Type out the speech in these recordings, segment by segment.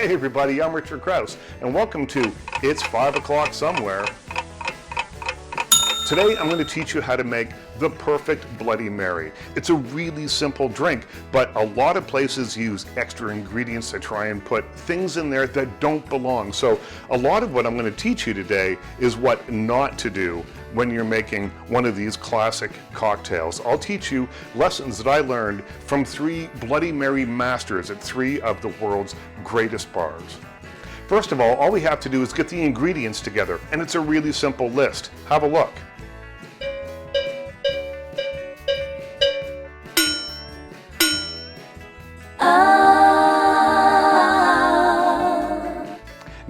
Hey everybody, I'm Richard Krause, and welcome to It's 5 o'clock Somewhere. Today I'm going to teach you how to make the perfect Bloody Mary. It's a really simple drink, but a lot of places use extra ingredients to try and put things in there that don't belong. So a lot of what I'm going to teach you today is what not to do when you're making one of these classic cocktails. I'll teach you lessons that I learned from 3 Bloody Mary masters at 3 of the world's greatest bars. First of all we have to do is get the ingredients together, and it's a really simple list. Have a look.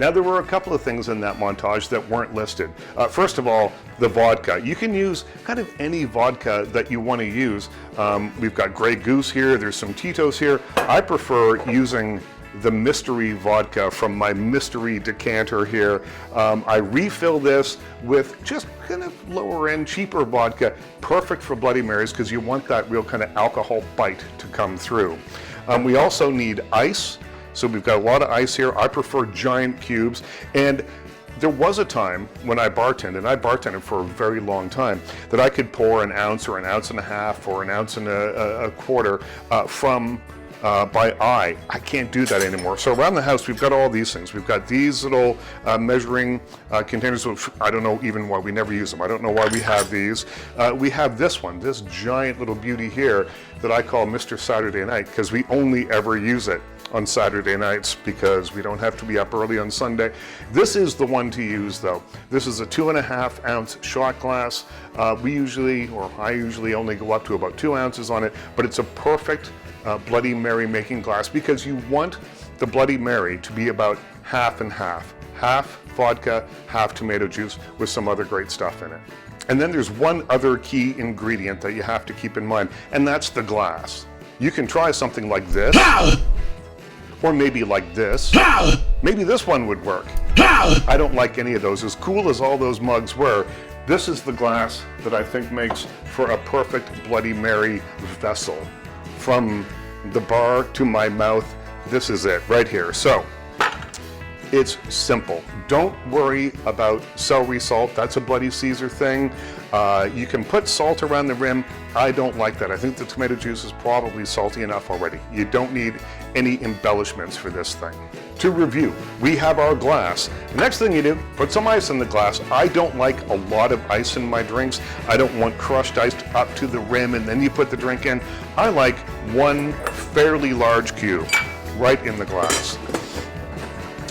Now there were a couple of things in that montage that weren't listed. First of all, the vodka. You can use kind of any vodka that you want to use. We've got Grey Goose here, there's some Tito's here. I prefer using the mystery vodka from my mystery decanter here. I refill this with just kind of lower end, cheaper vodka, perfect for Bloody Marys because you want that real kind of alcohol bite to come through. We also need ice. So we've got a lot of ice here. I prefer giant cubes. And there was a time when I bartended, and I bartended for a very long time, that I could pour an ounce or an ounce and a half or an ounce and a quarter by eye. I can't do that anymore. So around the house, we've got all these things. We've got these little measuring containers, which I don't know even why we never use them. I don't know why we have these. We have this one, this giant little beauty here that I call Mr. Saturday Night, because we only ever use it on Saturday nights because we don't have to be up early on Sunday. This is the one to use though. This is a 2.5 ounce shot glass. I usually only go up to about 2 ounces on it, but it's a perfect Bloody Mary making glass because you want the Bloody Mary to be about half and half. Half vodka, half tomato juice with some other great stuff in it. And then there's one other key ingredient that you have to keep in mind, and that's the glass. You can try something like this. Or maybe like this. Maybe this one would work. I don't like any of those. As cool as all those mugs were, this is the glass that I think makes for a perfect Bloody Mary vessel. From the bar to my mouth, this is it right here. So, it's simple. Don't worry about celery salt. That's a Bloody Caesar thing. You can put salt around the rim. I don't like that. I think the tomato juice is probably salty enough already. You don't need any embellishments for this thing. To review, we have our glass. The next thing you do, put some ice in the glass. I don't like a lot of ice in my drinks. I don't want crushed ice up to the rim and then you put the drink in. I like one fairly large cube right in the glass.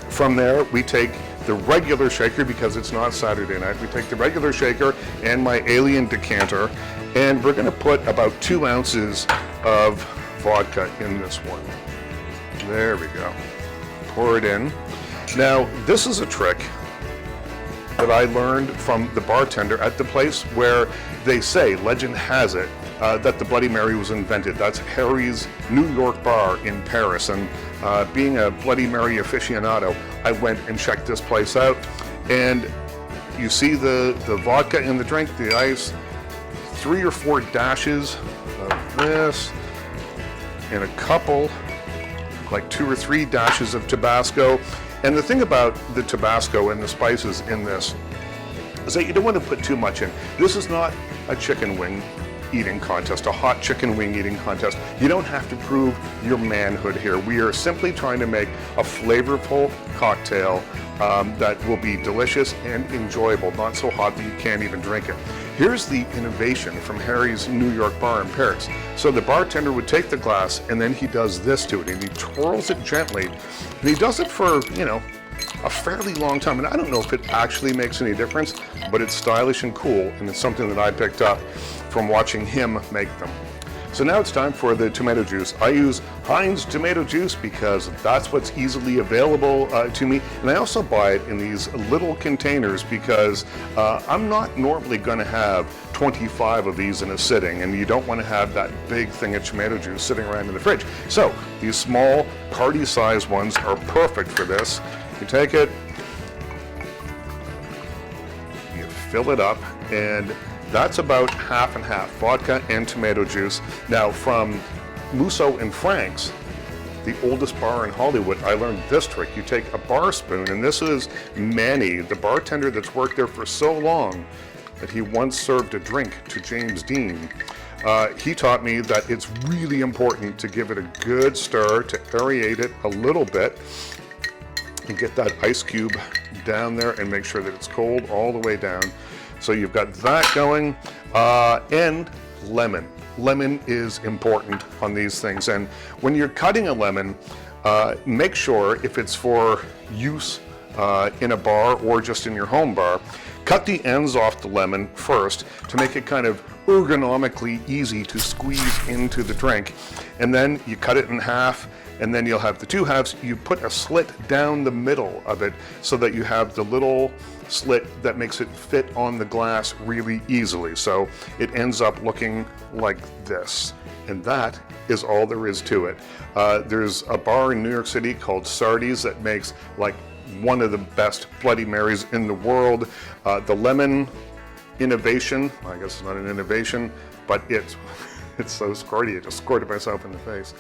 From there, we take the regular shaker, because it's not Saturday night, we take the regular shaker and my alien decanter, and we're gonna put about 2 ounces of vodka in this one. There we go. Pour it in. Now, this is a trick that I learned from the bartender at the place where they say, legend has it, that the Bloody Mary was invented. That's Harry's New York bar in Paris. And being a Bloody Mary aficionado, I went and checked this place out. And you see the vodka in the drink, the ice, 3 or 4 dashes of this, and a couple, like 2 or 3 dashes of Tabasco. And the thing about the Tabasco and the spices in this is that you don't want to put too much in. This is not a chicken wing eating contest, a hot chicken wing eating contest. You don't have to prove your manhood here. We are simply trying to make a flavorful cocktail that will be delicious and enjoyable, not so hot that you can't even drink it. Here's the innovation from Harry's New York bar in Paris. So the bartender would take the glass and then he does this to it and he twirls it gently. And he does it for, a fairly long time. And I don't know if it actually makes any difference, but it's stylish and cool, and it's something that I picked up from watching him make them. So now it's time for the tomato juice. I use Heinz tomato juice because that's what's easily available to me. And I also buy it in these little containers because I'm not normally going to have 25 of these in a sitting, and you don't want to have that big thing of tomato juice sitting around in the fridge. So these small party-sized ones are perfect for this. You take it, you fill it up, and that's about half and half, vodka and tomato juice. Now from Musso and Frank's, the oldest bar in Hollywood, I learned this trick. You take a bar spoon, and this is Manny, the bartender that's worked there for so long that he once served a drink to James Dean. He taught me that it's really important to give it a good stir, to aerate it a little bit, and get that ice cube down there and make sure that it's cold all the way down. So you've got that going, and lemon. Lemon is important on these things. And when you're cutting a lemon, make sure if it's for use in a bar or just in your home bar, cut the ends off the lemon first to make it kind of ergonomically easy to squeeze into the drink. And then you cut it in half, and then you'll have the two halves. You put a slit down the middle of it so that you have the little slit that makes it fit on the glass really easily. So it ends up looking like this. And that is all there is to it. There's a bar in New York City called Sardi's that makes like one of the best Bloody Marys in the world. The lemon innovation, I guess it's not an innovation, but it's so squirty, I just squirted myself in the face.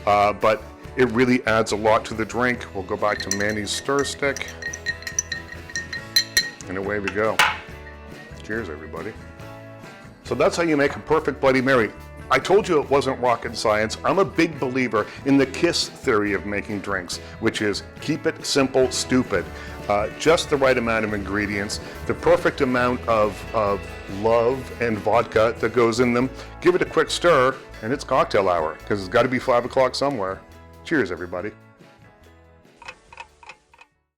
But it really adds a lot to the drink. We'll go back to Manny's stir stick. And away we go. Cheers, everybody. So that's how you make a perfect Bloody Mary. I told you it wasn't rocket science. I'm a big believer in the KISS theory of making drinks, which is keep it simple, stupid. Just the right amount of ingredients, the perfect amount of love and vodka that goes in them. Give it a quick stir, and it's cocktail hour, because it's got to be 5 o'clock somewhere. Cheers, everybody.